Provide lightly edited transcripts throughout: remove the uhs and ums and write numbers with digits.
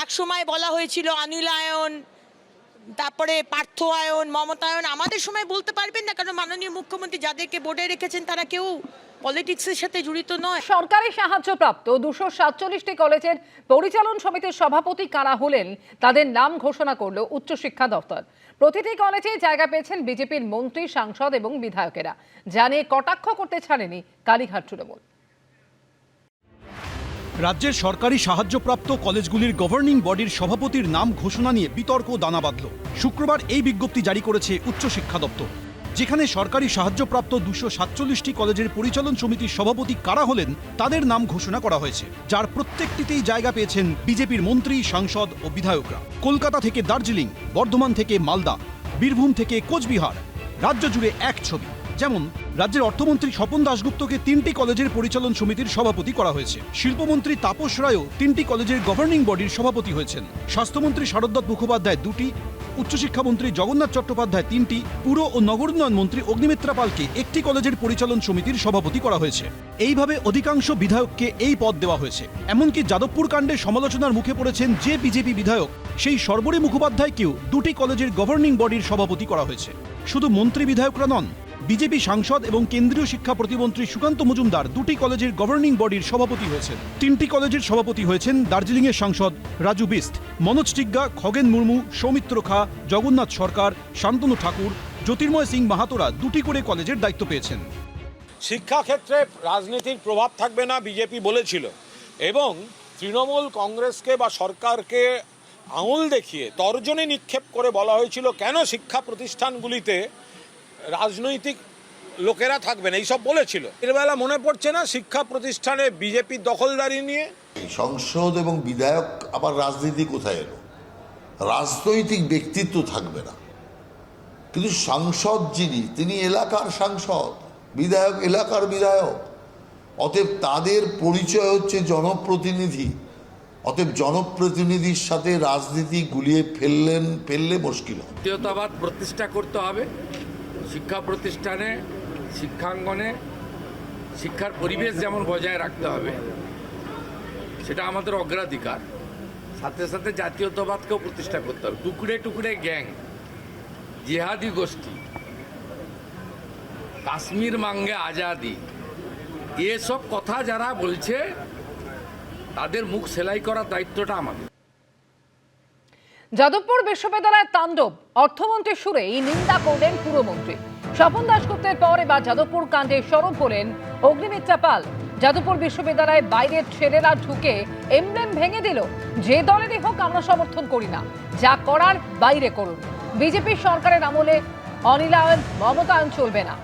এক সময় বলা হয়েছিল অনিলায়ন, তারপরে পার্থয়ায়ন, মমতায়ন। আমাদের সময় বলতে পারবেন না, কারণ মাননীয় মুখ্যমন্ত্রী যাদেরকে বোর্ডে রেখেছেন তারা কেউ পলিটিক্সের সাথে জড়িত নয়। সরকারি সাহায্যপ্রাপ্ত 247টি কলেজের পরিচালন সমিতির সভাপতি কারা হলেন তাদের নাম ঘোষণা করল উচ্চশিক্ষা দপ্তর। প্রতিটি কলেজে জায়গা পেয়েছেন বিজেপির মন্ত্রী, সাংসদ এবং বিধায়কেরা। জানিয়ে কটাক্ষ করতে ছাড়েনি কালীঘাট তৃণমূল। রাজ্যের সরকারি সাহায্যপ্রাপ্ত কলেজগুলির গভর্নিং বডির সভাপতির নাম ঘোষণা নিয়ে বিতর্ক দানা বাঁধল। শুক্রবার এই বিজ্ঞপ্তি জারি করেছে উচ্চশিক্ষা দপ্তর, যেখানে সরকারি সাহায্যপ্রাপ্ত 247টি কলেজের পরিচালন সমিতির সভাপতি কারা হলেন তাদের নাম ঘোষণা করা হয়েছে, যার প্রত্যেকটিতেই জায়গা পেয়েছেন বিজেপির মন্ত্রী, সাংসদ ও বিধায়করা। কলকাতা থেকে দার্জিলিং, বর্ধমান থেকে মালদা, বীরভূম থেকে কোচবিহার, রাজ্য জুড়ে এক ছবি। যেমন রাজ্যের অর্থমন্ত্রী স্বপন দাশগুপ্তকে 3টি কলেজের পরিচালন সমিতির সভাপতি করা হয়েছে। শিল্পমন্ত্রী তাপস রায়ও 3টি কলেজের গভর্নিং বডির সভাপতি হয়েছেন। স্বাস্থ্যমন্ত্রী শারদত্ত মুখোপাধ্যায় 2টি, উচ্চশিক্ষামন্ত্রী জগন্নাথ চট্টোপাধ্যায় 3টি, পুর ও নগর উন্নয়ন মন্ত্রী অগ্নিমিত্রা পালকে 1টি কলেজের পরিচালন সমিতির সভাপতি করা হয়েছে। এইভাবে অধিকাংশ বিধায়ককে এই পদ দেওয়া হয়েছে। এমনকি যাদবপুর কাণ্ডে সমালোচনার মুখে পড়েছেন যে বিজেপি বিধায়ক, সেই সর্বরী মুখোপাধ্যায়কেও 2টি কলেজের গভর্নিং বডির সভাপতি করা হয়েছে। শুধু মন্ত্রী বিধায়করা নন, বিজেপি সাংসদ এবং কেন্দ্রীয় শিক্ষা প্রতিমন্ত্রী সুকান্ত মজুমদার 2টি কলেজের গভর্নিং বডির সভাপতি হয়েছেন। 3টি কলেজের সভাপতি হয়েছেন দার্জিলিংয়ের সাংসদ রাজু বিস্ট, মনোজ টিগ্গা, খগেন মুর্মু, সৌমিত্র খা, জগন্নাথ সরকার, শান্তনু ঠাকুর, জ্যোতির্ময় সিং মাহাতোরা 2টি করে কলেজের দায়িত্ব পেয়েছেন। শিক্ষাক্ষেত্রে রাজনীতির প্রভাব থাকবে না বিজেপি বলেছিল, এবং তৃণমূল কংগ্রেসকে বা সরকারকে আঙুল দেখিয়ে তর্জনী নিক্ষেপ করে বলা হয়েছিল কেন শিক্ষা প্রতিষ্ঠানগুলিতে রাজনৈতিক লোকেরা থাকবেন, এইসব বলেছিল। এর বেলা মনে পড়ছে না শিক্ষা প্রতিষ্ঠানে বিজেপির দখলদারি নিয়ে? সংসদ এবং বিধায়ক আবার রাজনীতি কোথায় এলো? রাজনৈতিক ব্যক্তিত্ব থাকবে না, কিন্তু সাংসদ যিনি, তিনি এলাকার সাংসদ, বিধায়ক এলাকার বিধায়ক। অতএব তাদের পরিচয় হচ্ছে জনপ্রতিনিধি। অতএব জনপ্রতিনিধির সাথে রাজনীতি গুলিয়ে ফেললে মুশকিল হয়। জাতীয়তাবাদ প্রতিষ্ঠা করতে হবে শিক্ষা প্রতিষ্ঠানে, শিক্ষাঙ্গনে। শিক্ষার পরিবেশ যেমন বজায় রাখতে হবে, সেটা আমাদের অগ্রাধিকার। সাথে সাথে জাতীয়তাবাদকেও প্রতিষ্ঠা করতে হবে। টুকরে টুকরে গ্যাং, জিহাদি গোষ্ঠী, কাশ্মীর মাঙ্গে আজাদি, এসব কথা যারা বলছে তাদের মুখ সেলাই করার দায়িত্বটা আমাদের। যাদবপুর বিশ্ববিদ্যালয়ের তাণ্ডব, অর্থমন্ত্রীর সুরেই নিন্দা করলেন পুরমন্ত্রী। স্বপন দাশগুপ্তের পর এবার যাদবপুর কাণ্ডে সরব হলেন অগ্নিমিত্রা পাল। যাদবপুর বিশ্ববিদ্যালয়ের বাইরের ছেলেরা ঢুকে এমব্লেম ভেঙে দিল। যে দলেরই হোক আমরা সমর্থন করি না, যা করার বাইরে করুন। বিজেপি সরকারের আমলে অনিলায়ন, মমতায়ন চলবে না।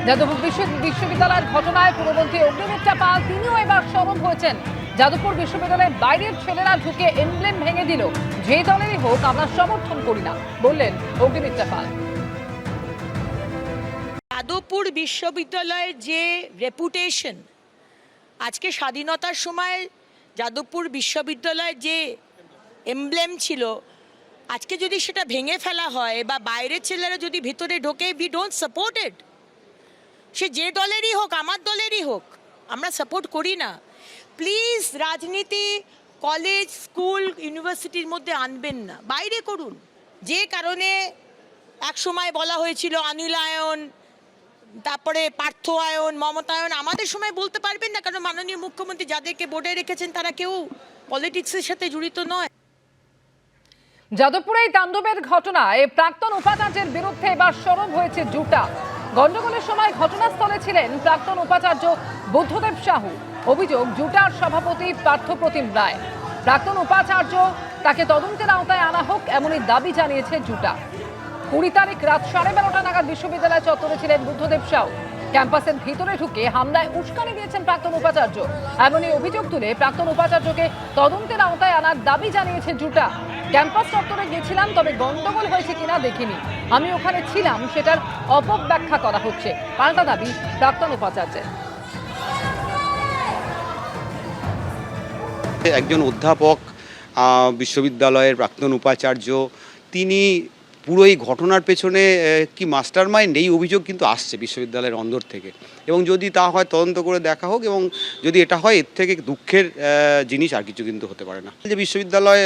যাদবপুর বিশ্ববিদ্যালয়ের ঘটনায় পুরমন্ত্রী অগ্নিমিত্রা পাল তিনিও এবার সরব হয়েছেন। যাদবপুর বিশ্ববিদ্যালয়ের বাইরের ছেলেরা ঢুকে এমব্লেম ভেঙে দিল। যে দলেরই হোক আমরা সমর্থন করি না, বললেন অগ্নিমিত্রা পাল। যাদবপুর বিশ্ববিদ্যালয়ের যে রেপুটেশন, আজকে স্বাধীনতার সময় যাদবপুর বিশ্ববিদ্যালয়ের যে এমব্লেম ছিল, আজকে যদি সেটা ভেঙে ফেলা হয় বা বাইরের ছেলেরা যদি ভিতরে ঢোকে, উই ডোন্ট সাপোর্ট ইট। সে যে দলেরই হোক, আমার দলেরই হোক, আমরা সাপোর্ট করি না। প্লিজ রাজনীতি কলেজ, স্কুল, ইউনিভার্সিটির মধ্যে আনবেন না, বাইরে করুন। যে কারণে এক সময় বলা হয়েছিল অনিলায়ন, তারপরে পার্থয়ায়ন, মমতায়ন। আমাদের সময় বলতে পারবেন না, কারণ মাননীয় মুখ্যমন্ত্রী যাদেরকে বোর্ডে রেখেছেন তারা কেউ পলিটিক্সের সাথে জড়িত নয়। যাদবপুরে এই তাণ্ডবের ঘটনায় প্রাক্তন উপাচার্যের বিরুদ্ধে এবার সরব হয়েছে জুটা। গন্ডগোলের সময় ঘটনাস্থলে ছিলেন প্রাক্তন উপাচার্য বুদ্ধদেব সাহু। অভিযোগ, জুটার সভাপতি পার্থপ্রতিম রায়। প্রাক্তন উপাচার্য, তাকে তদন্তের আওতায় আনা হোক, এমনই দাবি জানিয়েছে জুটা। 20 তারিখ রাত 12:30 নাগাদ বিশ্ববিদ্যালয় চত্বরে ছিলেন বুদ্ধদেব সাহু। ক্যাম্পাসের ভিতরে ঢুকে হামলায় উস্কানি দিয়েছেন প্রাক্তন উপাচার্য। এমনই অভিযোগ তুলে প্রাক্তন উপাচার্যকে তদন্তের আওতায় আনার দাবি জানিয়েছে জুটা। ক্যাম্পাস চত্বরে গেছিলাম, তবে গন্ডগোল হয়েছে কিনা দেখিনি, আমি ওখানে ছিলাম সেটার অপব্যাখ্যা করা হচ্ছে, পাল্টা দাবি প্রাক্তন উপাচার্যের। একজন অধ্যাপক, বিশ্ববিদ্যালয়ের প্রাক্তন উপাচার্য, তিনি পুরো এই ঘটনার পেছনে কি মাস্টার মাইন্ড, এই অভিযোগ কিন্তু আসছে বিশ্ববিদ্যালয়ের অন্দর থেকে। এবং যদি তা হয় তদন্ত করে দেখা হোক, এবং যদি এটা হয় এর থেকে দুঃখের জিনিস আর কিছু কিন্তু হতে পারে না। যে বিশ্ববিদ্যালয়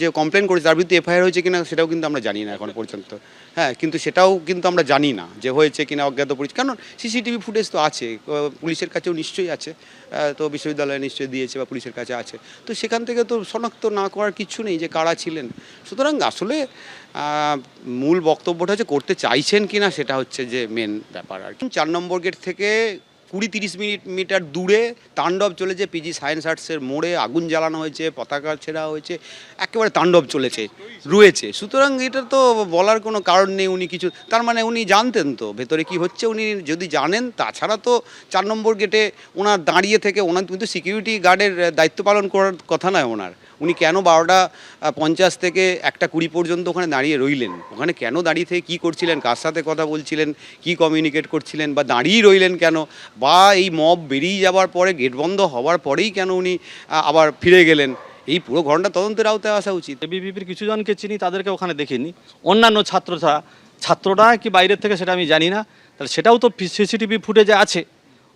যে কমপ্লেন করেছে তার বিরুদ্ধে এফআইআর হয়েছে কিনা সেটাও কিন্তু আমরা জানি না এখন পর্যন্ত। হ্যাঁ, কিন্তু সেটাও কিন্তু আমরা জানি না যে হয়েছে কিনা অজ্ঞাত পরিচয়, কারণ সিসিটিভি ফুটেজ তো আছে, পুলিশের কাছেও নিশ্চয়ই আছে, তো বিশ্ববিদ্যালয়ে নিশ্চয়ই দিয়েছে বা পুলিশের কাছে আছে, তো সেখান থেকে তো শনাক্ত না করার কিছু নেই যে কারা ছিলেন। সুতরাং আসলে মূল বক্তব্যটা হচ্ছে করতে চাইছেন কিনা সেটা হচ্ছে যে মেন ব্যাপার। আর 4 নম্বর গেট থেকে 20-30 মিটার দূরে তাণ্ডব চলেছে, পিজি সায়েন্স আর্টসের মোড়ে আগুন জ্বালানো হয়েছে, পতাকা ছেঁড়া হয়েছে, একেবারে তাণ্ডব চলেছে রয়েছে। সুতরাং এটা তো বলার কোনো কারণ নেই উনি কিছু, তার মানে উনি জানতেন তো ভেতরে কি হচ্ছে, উনি যদি জানেন। তাছাড়া তো 4 নম্বর গেটে ওনার দাঁড়িয়ে থেকে, ওনার কিন্তু সিকিউরিটি গার্ডের দায়িত্ব পালন করার কথা নয় ওনার, উনি কেন 12:50 থেকে 1:20 পর্যন্ত ওখানে দাঁড়িয়ে রইলেন? ওখানে কেন দাঁড়িয়ে থেকে কী করছিলেন, কার সাথে কথা বলছিলেন, কি কমিউনিকেট করছিলেন, বা দাঁড়িয়েই রইলেন কেন, বা এই মব বেরিয়ে যাওয়ার পরে গেট বন্ধ হওয়ার পরেই কেন উনি আবার ফিরে গেলেন? এই পুরো ঘটনা তদন্তের আওতায় আসা উচিত। এবিভিপির কিছু জনকে চিনি, তাদেরকে ওখানে দেখিনি। অন্যান্য ছাত্ররা কি বাইরের থেকে সেটা আমি জানি না, তাহলে সেটাও তো সিসিটিভি ফুটেজে আছে,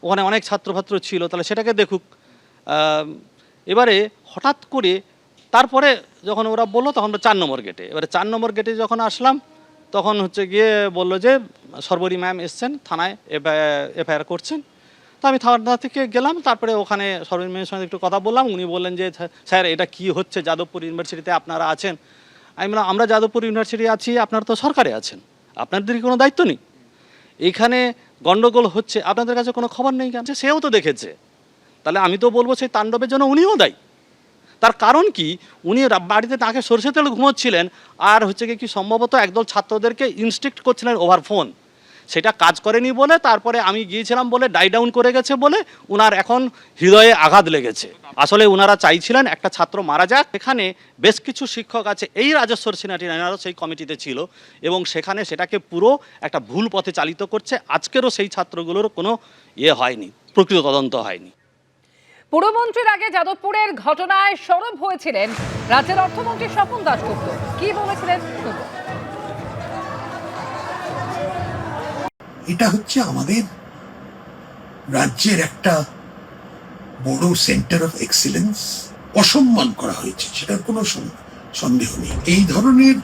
ওখানে অনেক ছাত্র ছিল, তাহলে সেটাকে দেখুক। এবারে হঠাৎ করে তারপরে যখন ওরা বললো তখন 4 নম্বর গেটে, এবারে 4 নম্বর গেটে যখন আসলাম তখন হচ্ছে গিয়ে বললো যে সর্বরী ম্যাম এসছেন, থানায় এফআইআর করছেন। তো আমি থানা থেকে গেলাম, তারপরে ওখানে সর্বরী ম্যামের সঙ্গে একটু কথা বললাম। উনি বললেন যে স্যার এটা কি হচ্ছে, যাদবপুর ইউনিভার্সিটিতে আপনারা আছেন। আমি বললাম আমরা যাদবপুর ইউনিভার্সিটি আছি, আপনারা তো সরকারে আছেন, আপনাদের কোনো দায়িত্ব নেই? এইখানে গন্ডগোল হচ্ছে, আপনাদের কাছে কোনো খবর নেই কেন? সেও তো দেখেছে, তাহলে আমি তো বলবো সেই তাণ্ডবের জন্য উনিও দায়ী। তার কারণ কি, উনি বাড়িতে তাকে সরষে তেল ঘুমোচ্ছিলেন, আর হচ্ছে কি সম্ভবত একদল ছাত্রদেরকে ইনস্ট্রিক্ট করছিলেন ওভার ফোন, সেটা কাজ করেনি বলে তারপরে আমি গিয়েছিলাম বলে ডাই ডাউন করে গেছে বলে উনার এখন হৃদয়ে আঘাত লেগেছে। আসলে উনারা চাইছিলেন একটা ছাত্র মারা যাক। এখানে বেশ কিছু শিক্ষক আছে, এই রাজেশ্বর সিনহাটি নাইনারও সেই কমিটিতে ছিল, এবং সেখানে সেটাকে পুরো একটা ভুল পথে চালিত করছে। আজকেরও সেই ছাত্রগুলোর কোনো হয়নি, প্রকৃত তদন্ত হয়নি। পুরমন্ত্রীর আগে যাদবপুরের ঘটনায় সরব হয়েছিলেন রাজ্যের অর্থমন্ত্রী স্বপন দাশগুপ্ত, কি বলেছিলেন? এটা হচ্ছে আমাদের রাজ্যের একটা বড় সেন্টার অফ এক্সিলেন্স, অসম্মান করা হয়েছে, সেটার কোনো সন্দেহ নেই। এই ধরনের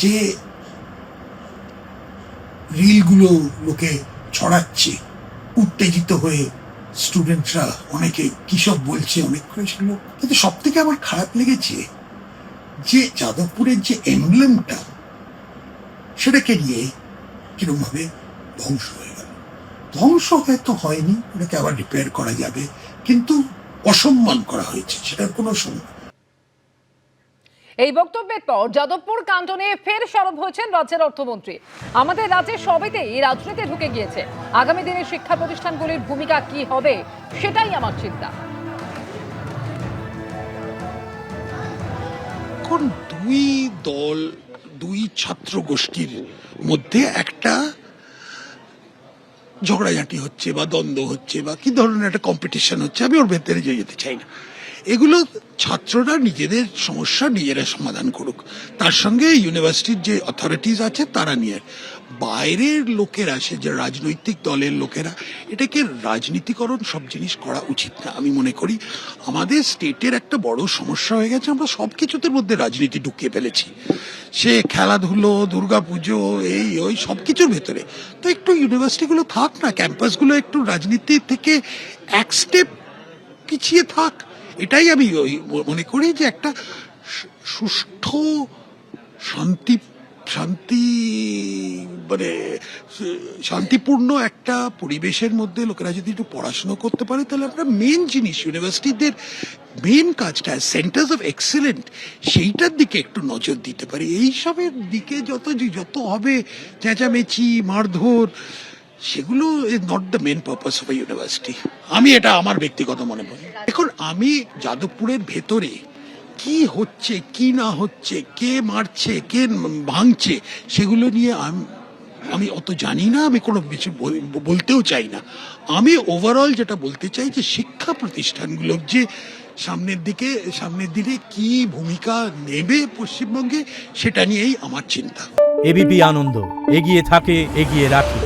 যে রিলগুলো লোকে ছড়াচ্ছে, উত্তেজিত হয়ে স্টুডেন্টরা অনেকে কি সব বলছে, অনেক করে সেগুলো, কিন্তু সব থেকে আমার খারাপ লেগেছে যে যাদবপুরের যে এমব্লেমটা, সেটাকে নিয়ে কিরকম ভাবে ধ্বংস হয়ে গেল। ধ্বংস হয়তো হয়নি, ওটাকে আবার রিপেয়ার করা যাবে, কিন্তু অসম্মান করা হয়েছে, সেটার কোনো সম্মান। এই বক্তব্যের পর যাদবপুর কাণ্ড নিয়ে ফের সরব হয়েছেন রাজ্যের অর্থমন্ত্রী। আমাদের রাজ্যে সবেতেই রাজনীতি ঢুকে গিয়েছে, আগামী দিনে শিক্ষা প্রতিষ্ঠানগুলির ভূমিকা কি হবে সেটাই আমার চিন্তা। এখন দুই ছাত্র গোষ্ঠীর মধ্যে একটা ঝগড়াঝাটি হচ্ছে বা দ্বন্দ্ব হচ্ছে বা কি ধরনের একটা কম্পিটিশন হচ্ছে, আমি ওর ভেতরে যেতে চাই না। এগুলো ছাত্ররা নিজেদের সমস্যা নিজেরা সমাধান করুক, তার সঙ্গে ইউনিভার্সিটির যে অথরিটিস আছে তারা নিয়ে। বাইরের লোকেরা, সে যে রাজনৈতিক দলের লোকেরা, এটাকে রাজনীতিকরণ সব জিনিস করা উচিত না। আমি মনে করি আমাদের স্টেটের একটা বড় সমস্যা হয়ে গেছে, আমরা সব কিছুতে মধ্যে রাজনীতি ঢুকিয়ে ফেলেছি, সে খেলাধুলো, দুর্গাপুজো, এই ওই সব কিছুর ভেতরে। তো একটু ইউনিভার্সিটিগুলো থাক না, ক্যাম্পাসগুলো একটু রাজনীতি থেকে এক স্টেপ পিছিয়ে থাক। এটাই আমি মনে করি যে একটা সুষ্ঠু শান্তিপূর্ণ একটা পরিবেশের মধ্যে লোকেরা যদি একটু পড়াশোনা করতে পারে, তাহলে আমরা মেন জিনিস, ইউনিভার্সিটিদের মেন কাজটা সেন্টার্স অফ এক্সেলেন্ট, সেইটার দিকে একটু নজর দিতে পারি। এইসবের দিকে যত হবে চেঁচামেচি, মারধর, সেগুলো is not the main purpose of a university. আমি এটা আমার ব্যক্তিগত মনে করি। এখন আমি যাদবপুরের ভেতরে কি হচ্ছে কি না হচ্ছে, কে মারছে কে ভাঙছে, সেগুলো নিয়ে আমি অত জানি না, আমি কোনো কিছু বলতেও চাই না। আমি ওভারঅল যেটা বলতে চাই যে শিক্ষা প্রতিষ্ঠানগুলোর যে সামনের দিকে কি ভূমিকা নেবে পশ্চিমবঙ্গে, সেটা নিয়েই আমার চিন্তা। এবিপি আনন্দ, এগিয়ে থাকে, এগিয়ে রাখে।